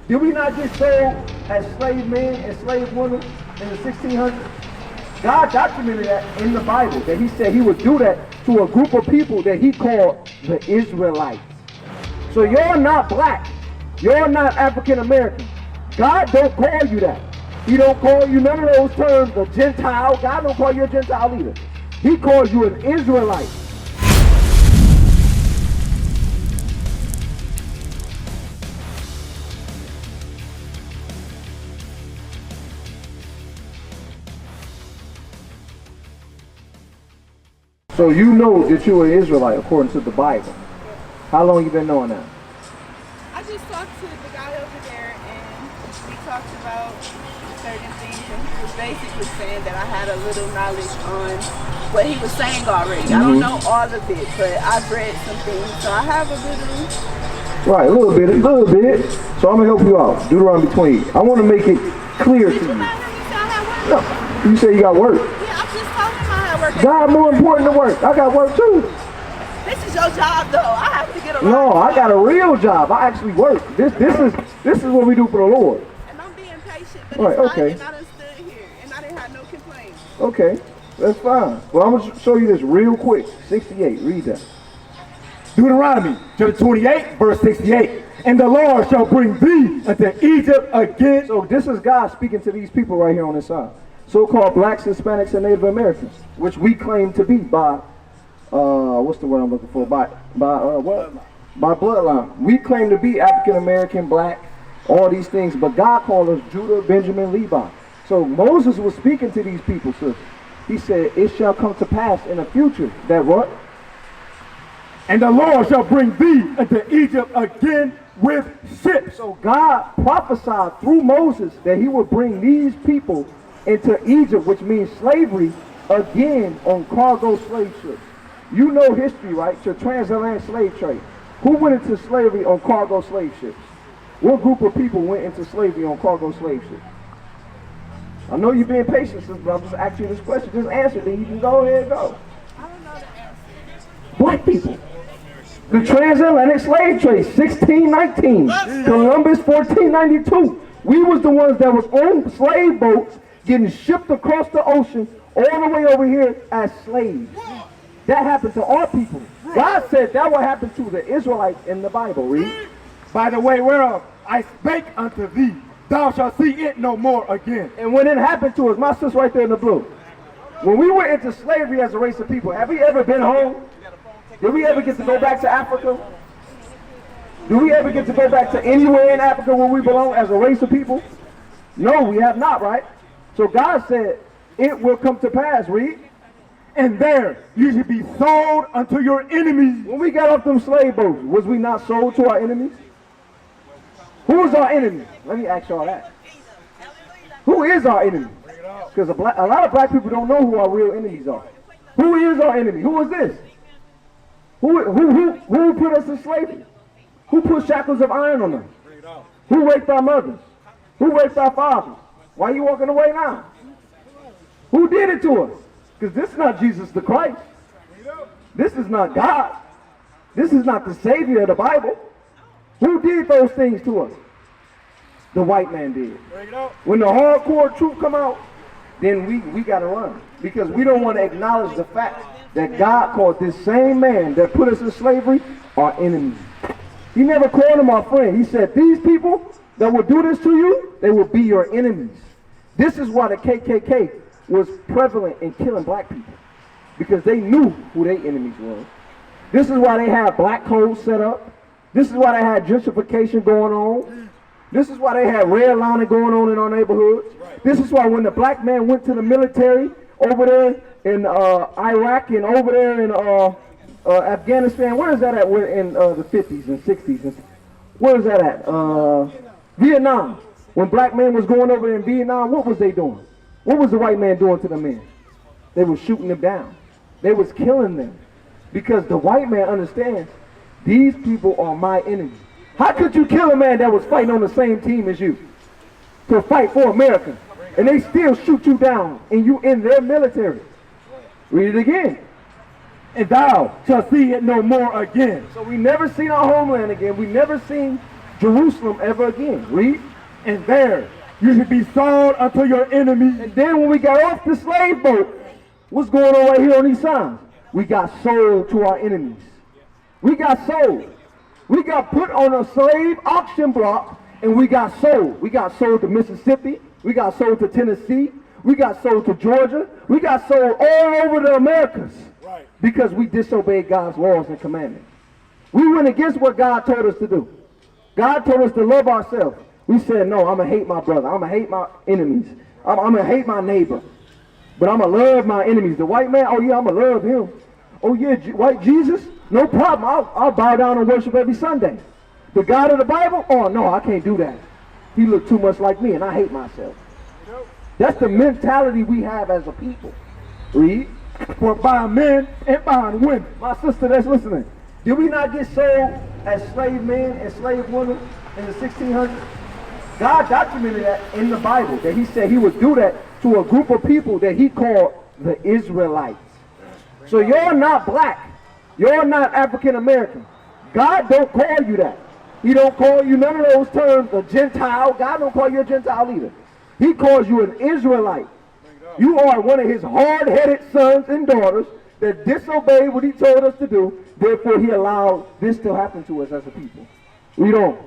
Did we not get sold as slave men and slave women in the 1600s? God documented that in the Bible, that he said he would do that to a group of people that he called the Israelites. So you're not black. You're not African American. God don't call you that. He don't call you none of those terms, the Gentile. God don't call you a Gentile either. He calls you an Israelite. So you know that you're an Israelite according to the Bible. How long you been knowing that? I just talked to the guy over there and we talked about certain things and he was basically saying that I had a little knowledge on what he was saying already. I don't know all of it, but I've read some things, so I have a little... Right, a little bit. So I'm going to help you out. Deuteronomy 20. I want to make it clear to you. Did you not hear me say I had work? No, you say you got work. Yeah, I just told him I had work. God more important than work. I got work too. This is your job though. I have to get a No, I got a real job. I actually work. This is what we do for the Lord. And I'm being patient, but Right, it's okay. and I done stood here and I didn't have no complaints. Okay, that's fine. Well, I'm going to show you this real quick. 68, read that. Deuteronomy chapter 28, verse 68. And the Lord shall bring thee into Egypt again. So this is God speaking to these people right here on this side. So-called blacks, Hispanics, and Native Americans, which we claim to be by, what's the word I'm looking for? By bloodline. We claim to be African American, black, all these things, but God called us Judah, Benjamin, Levi. So Moses was speaking to these people, so he said, it shall come to pass in the future that what? And the Lord shall bring thee into Egypt again with ships. So God prophesied through Moses that he would bring these people into Egypt, which means slavery, again on cargo slave ships. You know history, right? Your transatlantic slave trade. Who went into slavery on cargo slave ships? What group of people went into slavery on cargo slave ships? I know you're being patient, sister, but I'm just asking you this question. Just answer it, then you can go ahead and go. I don't know the answer. Black people. The transatlantic slave trade, 1619. Columbus, 1492. We was the ones that was on slave boats getting shipped across the ocean all the way over here as slaves. That happened to our people. God said that would happen to the Israelites in the Bible. Read. By the way whereof I spake unto thee, thou shalt see it no more again. And when it happened to us, my sister right there in the blue, when we went into slavery as a race of people, have we ever been home? Did we ever get to go back to Africa? Do we ever get to go back to anywhere in Africa where we belong as a race of people? No, we have not, right? So God said, it will come to pass, read. And there you should be sold unto your enemies. When we got off them slave boats, was we not sold to our enemies? Who is our enemy? Let me ask y'all that. Who is our enemy? Because a lot of black people don't know who our real enemies are. Who is our enemy? Who is this? Who put us in slavery? Who put shackles of iron on us? Who raped our mothers? Who raped our fathers? Why are you walking away now? Who did it to us? Because this is not Jesus the Christ. This is not God. This is not the Savior of the Bible. Who did those things to us? The white man did. When the hardcore truth come out, then we got to run. Because we don't want to acknowledge the fact that God called this same man that put us in slavery our enemies. He never called him our friend. He said, these people that will do this to you, they will be your enemies. This is why the KKK was prevalent in killing black people. Because they knew who their enemies were. This is why they had black codes set up. This is why they had gentrification going on. This is why they had redlining going on in our neighborhoods. This is why when the black man went to the military over there in Iraq and over there in Afghanistan, where is that at in the 50s and 60s? Where is that at? Vietnam. When black men was going over there in Vietnam, what was they doing? What was the white man doing to the men? They were shooting them down. They was killing them. Because the white man understands, these people are my enemy. How could you kill a man that was fighting on the same team as you to fight for America, and they still shoot you down and you in their military? Read it again. And thou shalt see it no more again. So we never seen our homeland again. We never seen Jerusalem ever again. Read. And there you should be sold unto your enemy. And then when we got off the slave boat, what's going on right here on these signs? We got sold to our enemies. We got sold. We got put on a slave auction block and we got sold. We got sold to Mississippi. We got sold to Tennessee. We got sold to Georgia. We got sold all over the Americas because we disobeyed God's laws and commandments. We went against what God told us to do. God told us to love ourselves. We said, no, I'm going to hate my brother. I'm going to hate my enemies. I'm going to hate my neighbor. But I'm going to love my enemies. The white man, oh yeah, I'm going to love him. Oh yeah, white Jesus, no problem. I'll bow down and worship every Sunday. The God of the Bible, oh no, I can't do that. He looked too much like me and I hate myself. That's the mentality we have as a people. Read. For buying men and buying women. My sister that's listening, did we not get sold as slave men and slave women in the 1600s? God documented that in the Bible, that he said he would do that to a group of people that he called the Israelites. So you're not black. You're not African American. God don't call you that. He don't call you none of those terms, a Gentile. God don't call you a Gentile either. He calls you an Israelite. You are one of his hard-headed sons and daughters that disobeyed what he told us to do. Therefore, he allowed this to happen to us as a people. We don't.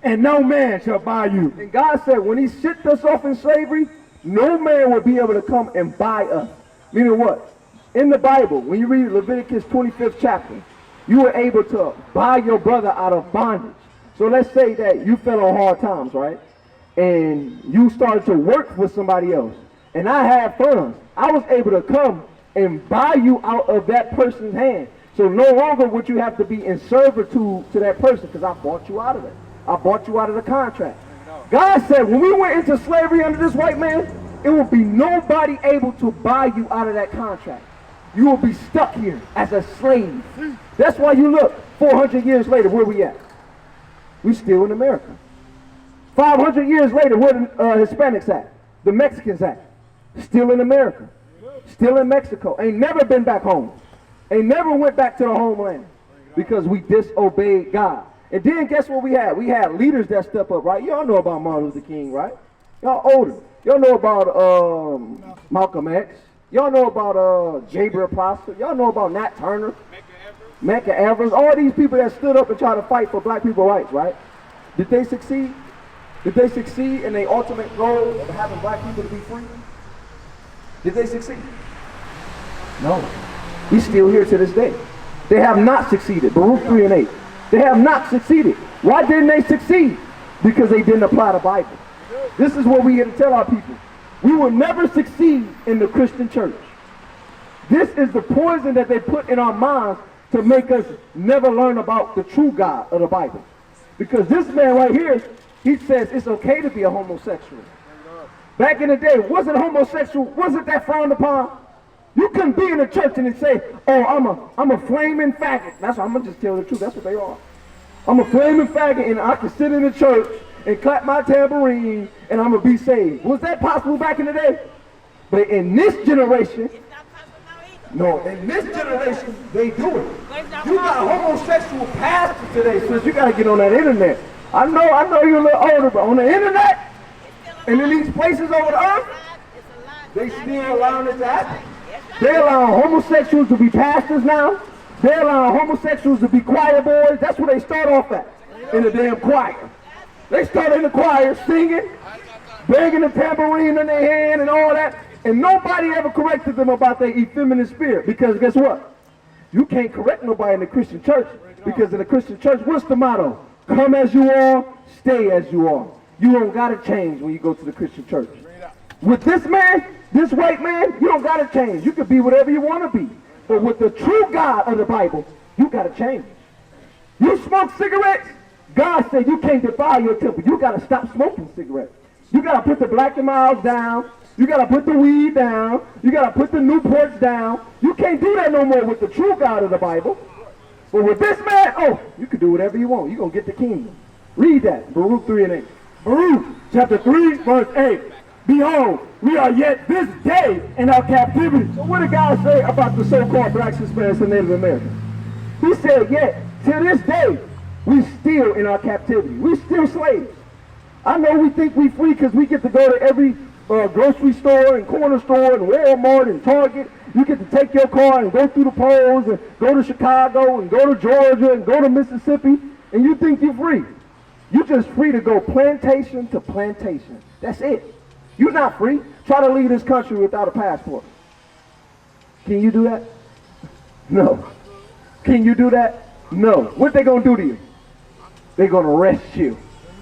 And no man shall buy you. And God said when he shipped us off in slavery, no man will be able to come and buy us. Meaning what? In the Bible, when you read Leviticus 25th chapter, you were able to buy your brother out of bondage. So let's say that you fell on hard times, right? And you started to work for somebody else. And I had funds. I was able to come and buy you out of that person's hand. So no longer would you have to be in servitude to that person because I bought you out of it. I bought you out of the contract. God said when we went into slavery under this white man, it will be nobody able to buy you out of that contract. You will be stuck here as a slave. That's why you look, 400 years later, where we at? We still in America. 500 years later, where the Hispanics at? The Mexicans at? Still in America. Still in Mexico. Ain't never been back home. Ain't never went back to the homeland because we disobeyed God. And then guess what we had? We had leaders that step up, right? Y'all know about Martin Luther King, right? Y'all older. Y'all know about Malcolm X. Y'all know about Gabriel Prosper. Y'all know about Nat Turner. Medgar Evers. All these people that stood up and tried to fight for black people's rights, right? Did they succeed? Did they succeed in their ultimate goal of having black people to be free? Did they succeed? No. He's still here to this day. They have not succeeded. Baruch 3 and 8. They have not succeeded. Why didn't they succeed? Because they didn't apply the Bible. This is what we here to tell our people. We will never succeed in the Christian church. This is the poison that they put in our minds to make us never learn about the true God of the Bible. Because this man right here, he says it's okay to be a homosexual. Back in the day, wasn't that frowned upon? You couldn't be in a church and say, oh, I'm a flaming faggot. That's what I'm gonna just tell the truth. That's what they are. I'm a flaming faggot and I can sit in the church and clap my tambourine and I'm gonna be saved. Was that possible back in the day? But in this generation, no, in this generation, they do it. You got homosexual pastors today, so you gotta get on that internet. I know you're a little older, but on the internet and in these places over the earth, they still allowing it to happen. They allow homosexuals to be pastors now. They allow homosexuals to be choir boys. That's where they start off at, in the damn choir. They start in the choir singing, banging a tambourine in their hand and all that. And nobody ever corrected them about their effeminate spirit. Because guess what? You can't correct nobody in the Christian church. Because in the Christian church, what's the motto? Come as you are, stay as you are. You don't got to change when you go to the Christian church. With this man, this white man, you don't got to change. You can be whatever you want to be. But with the true God of the Bible, you got to change. You smoke cigarettes, God said you can't defile your temple. You got to stop smoking cigarettes. You got to put the Black and Milds down. You got to put the weed down. You got to put the Newports down. You can't do that no more with the true God of the Bible. But with this man, oh, you can do whatever you want. You're going to get the kingdom. Read that, Baruch 3 and 8. Baruch chapter 3, verse 8. Behold, we are yet this day in our captivity. So what did God say about the so-called blacks, Hispanics, and Native Americans? He said, yet, to this day, We still in our captivity. We still slaves. I know we think we free because we get to go to every grocery store and corner store and Walmart and Target. You get to take your car and go through the polls and go to Chicago and go to Georgia and go to Mississippi, and you think you're free. You're just free to go plantation to plantation. That's it. You're not free. Try to leave this country without a passport. Can you do that? No. Can you do that? No. What they gonna do to you? They're gonna arrest you.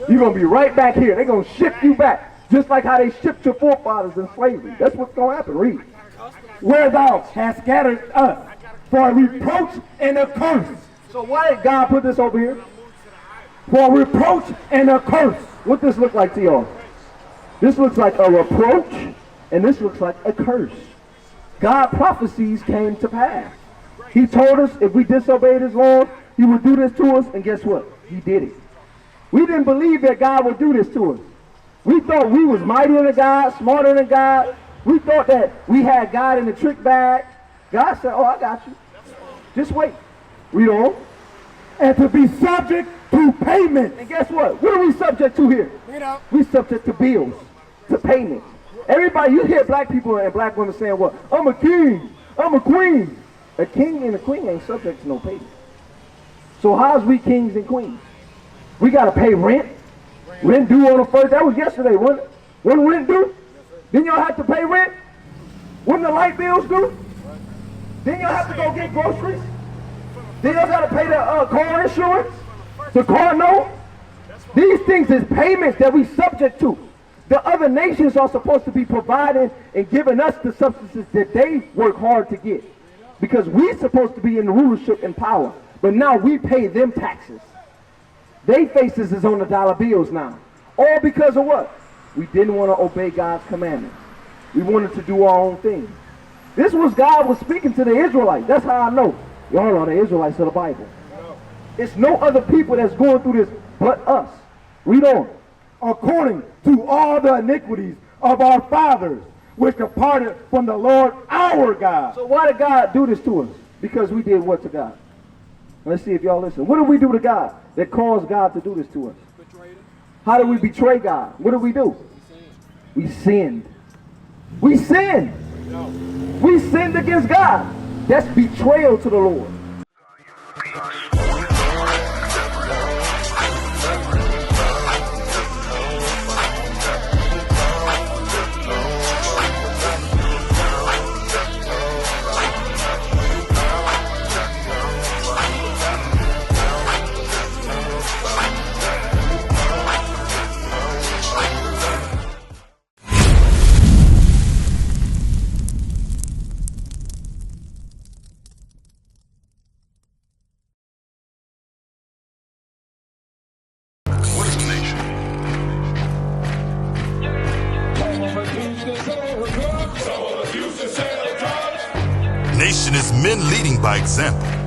You're gonna be right back here. They're gonna ship you back, just like how they shipped your forefathers in slavery. That's what's gonna happen. Read. Where thou hast scattered us for a reproach and a curse. So why did God put this over here? For a reproach and a curse. What this look like to y'all? This looks like a reproach, and this looks like a curse. God's prophecies came to pass. He told us if we disobeyed his laws, he would do this to us, and guess what? He did it. We didn't believe that God would do this to us. We thought we was mightier than God, smarter than God. We thought that we had God in the trick bag. God said, oh, I got you. Just wait. Read on. And to be subject to payment. And guess what? What are we subject to here? We subject to bills, to payments. Everybody, you hear black people and black women saying, what? I'm a king. I'm a queen. A king and a queen ain't subject to no payment. So how's we kings and queens? We got to pay rent. Rent due on the first. That was yesterday, wasn't it? Wasn't rent due? Didn't y'all have to pay rent? Wouldn't the light bills due? Didn't y'all have to go get groceries? Didn't y'all got to pay the car insurance? The car note? These things is payments that we subject to. The other nations are supposed to be providing and giving us the substances that they work hard to get. Because we're supposed to be in the rulership and power. But now we pay them taxes. Their faces is on the dollar bills now. All because of what? We didn't want to obey God's commandments. We wanted to do our own thing. This was God was speaking to the Israelites. That's how I know. Y'all are the Israelites of the Bible. It's no other people that's going through this but us. Read on. According to all the iniquities of our fathers, which departed from the Lord our God. So why did God do this to us? Because we did what to God? Let's see if y'all listen. What did we do to God that caused God to do this to us? How did we betray God? What did we do? We sinned. We sinned. We sinned against God. That's betrayal to the Lord. Nation is men leading by example.